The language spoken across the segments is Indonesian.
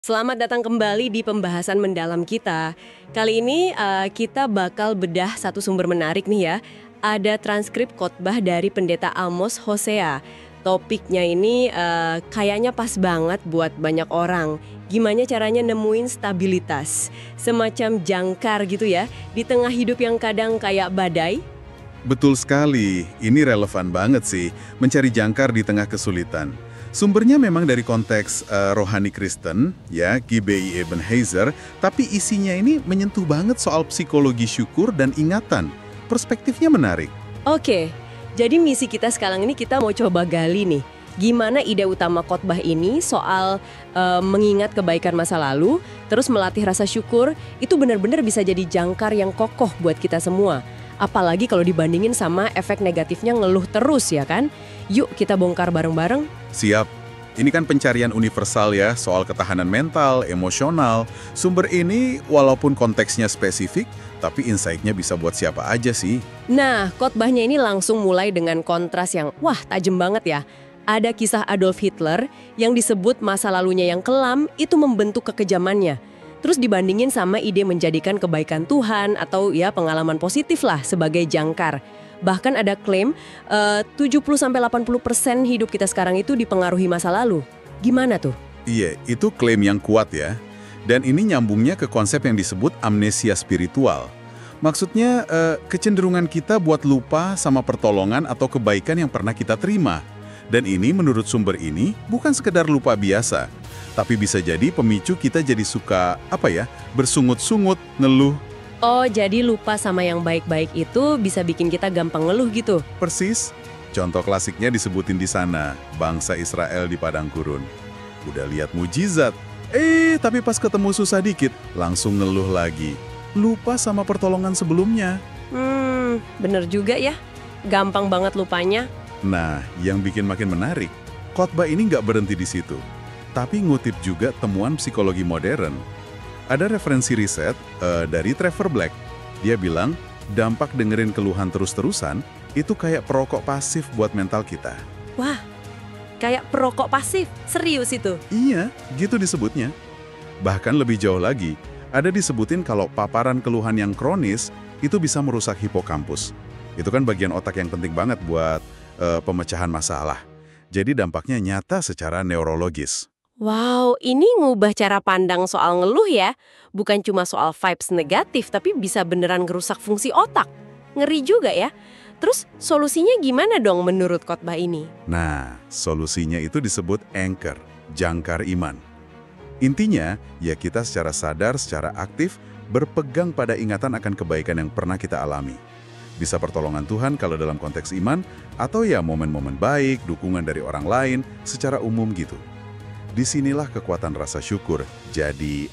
Selamat datang kembali di pembahasan mendalam kita. Kali ini kita bakal bedah satu sumber menarik nih ya. Ada transkrip khotbah dari Pendeta Amos Hosea. Topiknya ini kayaknya pas banget buat banyak orang. Gimana caranya nemuin stabilitas, semacam jangkar gitu ya, di tengah hidup yang kadang kayak badai. Betul sekali, ini relevan banget sih, mencari jangkar di tengah kesulitan. Sumbernya memang dari konteks rohani Kristen, ya, G.B.I. Ebenezer, tapi isinya ini menyentuh banget soal psikologi syukur dan ingatan. Perspektifnya menarik. Oke, jadi misi kita sekarang ini kita mau coba gali nih. Gimana ide utama khotbah ini soal mengingat kebaikan masa lalu, terus melatih rasa syukur, itu benar-benar bisa jadi jangkar yang kokoh buat kita semua. Apalagi kalau dibandingin sama efek negatifnya ngeluh terus ya kan? Yuk kita bongkar bareng-bareng. Siap. Ini kan pencarian universal ya, soal ketahanan mental, emosional. Sumber ini walaupun konteksnya spesifik, tapi insight-nya bisa buat siapa aja sih. Nah, khotbahnya ini langsung mulai dengan kontras yang wah tajam banget ya. Ada kisah Adolf Hitler yang disebut masa lalunya yang kelam itu membentuk kekejamannya. Terus dibandingin sama ide menjadikan kebaikan Tuhan atau ya pengalaman positif lah sebagai jangkar. Bahkan ada klaim 70-80% hidup kita sekarang itu dipengaruhi masa lalu. Gimana tuh? Iya, itu klaim yang kuat ya. Dan ini nyambungnya ke konsep yang disebut amnesia spiritual. Maksudnya kecenderungan kita buat lupa sama pertolongan atau kebaikan yang pernah kita terima. Dan ini menurut sumber ini bukan sekedar lupa biasa, tapi bisa jadi pemicu kita jadi suka, bersungut-sungut, ngeluh. Oh, jadi lupa sama yang baik-baik itu bisa bikin kita gampang ngeluh gitu? Persis. Contoh klasiknya disebutin di sana, bangsa Israel di padang gurun. Udah lihat mujizat, tapi pas ketemu susah dikit, langsung ngeluh lagi. Lupa sama pertolongan sebelumnya. Bener juga ya. Gampang banget lupanya. Nah, yang bikin makin menarik, khotbah ini nggak berhenti di situ. Tapi ngutip juga temuan psikologi modern. Ada referensi riset dari Trevor Black. Dia bilang, dampak dengerin keluhan terus-terusan itu kayak perokok pasif buat mental kita. Wah, kayak perokok pasif? Serius itu? Iya, gitu disebutnya. Bahkan lebih jauh lagi, ada disebutin kalau paparan keluhan yang kronis itu bisa merusak hipokampus. Itu kan bagian otak yang penting banget buat pemecahan masalah. Jadi dampaknya nyata secara neurologis. Wow, ini ngubah cara pandang soal ngeluh ya. Bukan cuma soal vibes negatif, tapi bisa beneran ngerusak fungsi otak. Ngeri juga ya. Terus solusinya gimana dong menurut khotbah ini? Nah, solusinya itu disebut anchor, jangkar iman. Intinya, ya kita secara sadar, secara aktif, berpegang pada ingatan akan kebaikan yang pernah kita alami. Bisa pertolongan Tuhan kalau dalam konteks iman, atau ya momen-momen baik, dukungan dari orang lain, secara umum gitu. Disinilah kekuatan rasa syukur jadi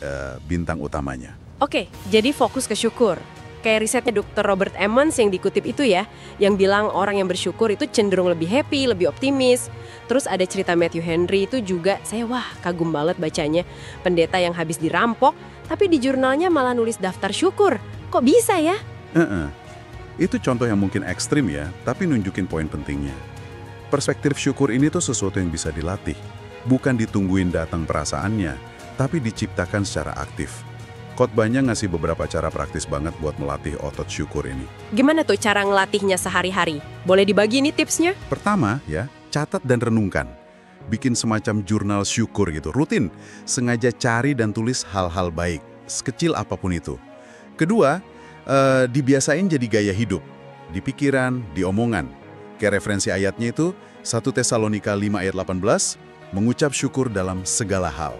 bintang utamanya. Oke, jadi fokus ke syukur. Kayak risetnya Dr. Robert Emmons yang dikutip itu ya, yang bilang orang yang bersyukur itu cenderung lebih happy, lebih optimis. Terus ada cerita Matthew Henry itu juga, saya kagum banget bacanya. Pendeta yang habis dirampok, tapi di jurnalnya malah nulis daftar syukur. Kok bisa ya? Itu contoh yang mungkin ekstrim ya, tapi nunjukin poin pentingnya. Perspektif syukur ini tuh sesuatu yang bisa dilatih. Bukan ditungguin datang perasaannya, tapi diciptakan secara aktif. Khotbahnya ngasih beberapa cara praktis banget buat melatih otot syukur ini. Gimana tuh cara ngelatihnya sehari-hari? Boleh dibagi nih tipsnya? Pertama ya, catat dan renungkan. Bikin semacam jurnal syukur gitu, rutin. Sengaja cari dan tulis hal-hal baik, sekecil apapun itu. Kedua, dibiasain jadi gaya hidup. Di pikiran, di omongan. Kayak referensi ayatnya itu, 1 Tesalonika 5 ayat 18, mengucap syukur dalam segala hal.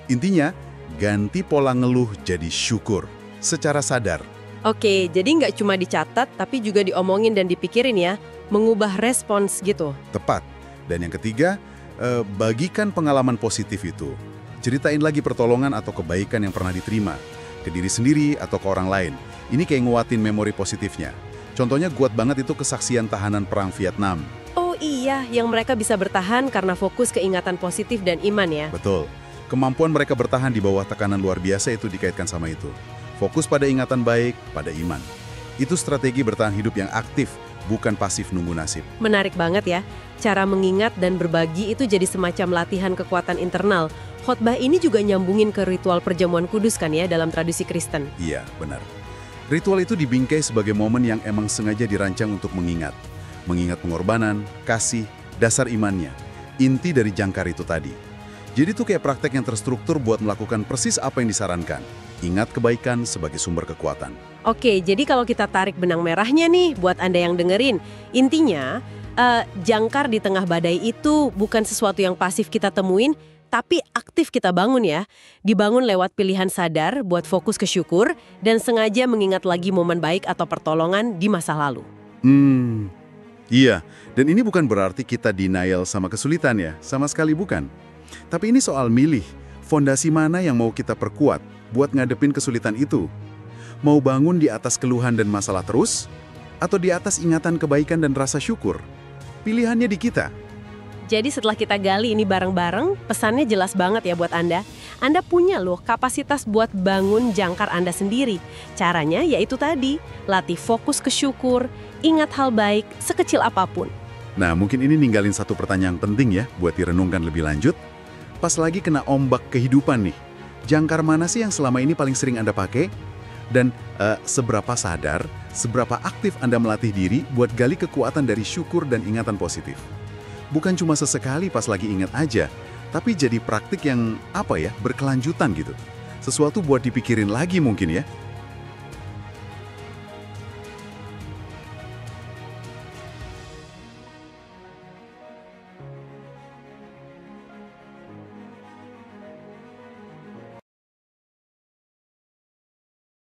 Intinya, ganti pola ngeluh jadi syukur, secara sadar. Oke, jadi nggak cuma dicatat, tapi juga diomongin dan dipikirin ya, mengubah respons gitu. Tepat. Dan yang ketiga, bagikan pengalaman positif itu. Ceritain lagi pertolongan atau kebaikan yang pernah diterima, ke diri sendiri atau ke orang lain. Ini kayak nguatin memori positifnya. Contohnya kuat banget itu kesaksian tahanan perang Vietnam. Oh iya, yang mereka bisa bertahan karena fokus ke ingatan positif dan iman ya. Betul. Kemampuan mereka bertahan di bawah tekanan luar biasa itu dikaitkan sama itu. Fokus pada ingatan baik, pada iman. Itu strategi bertahan hidup yang aktif, bukan pasif nunggu nasib. Menarik banget ya. Cara mengingat dan berbagi itu jadi semacam latihan kekuatan internal. khotbah ini juga nyambungin ke ritual perjamuan kudus kan ya dalam tradisi Kristen. Iya, benar. Ritual itu dibingkai sebagai momen yang emang sengaja dirancang untuk mengingat. Mengingat pengorbanan, kasih, dasar imannya. Inti dari jangkar itu tadi. Jadi itu kayak praktek yang terstruktur buat melakukan persis apa yang disarankan. Ingat kebaikan sebagai sumber kekuatan. Oke, jadi kalau kita tarik benang merahnya nih buat Anda yang dengerin, intinya jangkar di tengah badai itu bukan sesuatu yang pasif kita temuin, tapi aktif kita bangun ya. Dibangun lewat pilihan sadar buat fokus ke syukur dan sengaja mengingat lagi momen baik atau pertolongan di masa lalu. Iya, dan ini bukan berarti kita denial sama kesulitan ya, sama sekali bukan. Tapi ini soal milih, fondasi mana yang mau kita perkuat buat ngadepin kesulitan itu. Mau bangun di atas keluhan dan masalah terus? Atau di atas ingatan kebaikan dan rasa syukur? Pilihannya di kita. Jadi setelah kita gali ini bareng-bareng, pesannya jelas banget ya buat Anda. Anda punya loh kapasitas buat bangun jangkar Anda sendiri. Caranya yaitu tadi, latih fokus ke syukur, ingat hal baik sekecil apapun. Nah, mungkin ini ninggalin satu pertanyaan penting ya buat direnungkan lebih lanjut. Pas lagi kena ombak kehidupan nih, jangkar mana sih yang selama ini paling sering Anda pakai? Dan seberapa sadar, seberapa aktif Anda melatih diri buat gali kekuatan dari syukur dan ingatan positif? Bukan cuma sesekali pas lagi ingat aja, tapi jadi praktik yang berkelanjutan gitu. Sesuatu buat dipikirin lagi mungkin ya.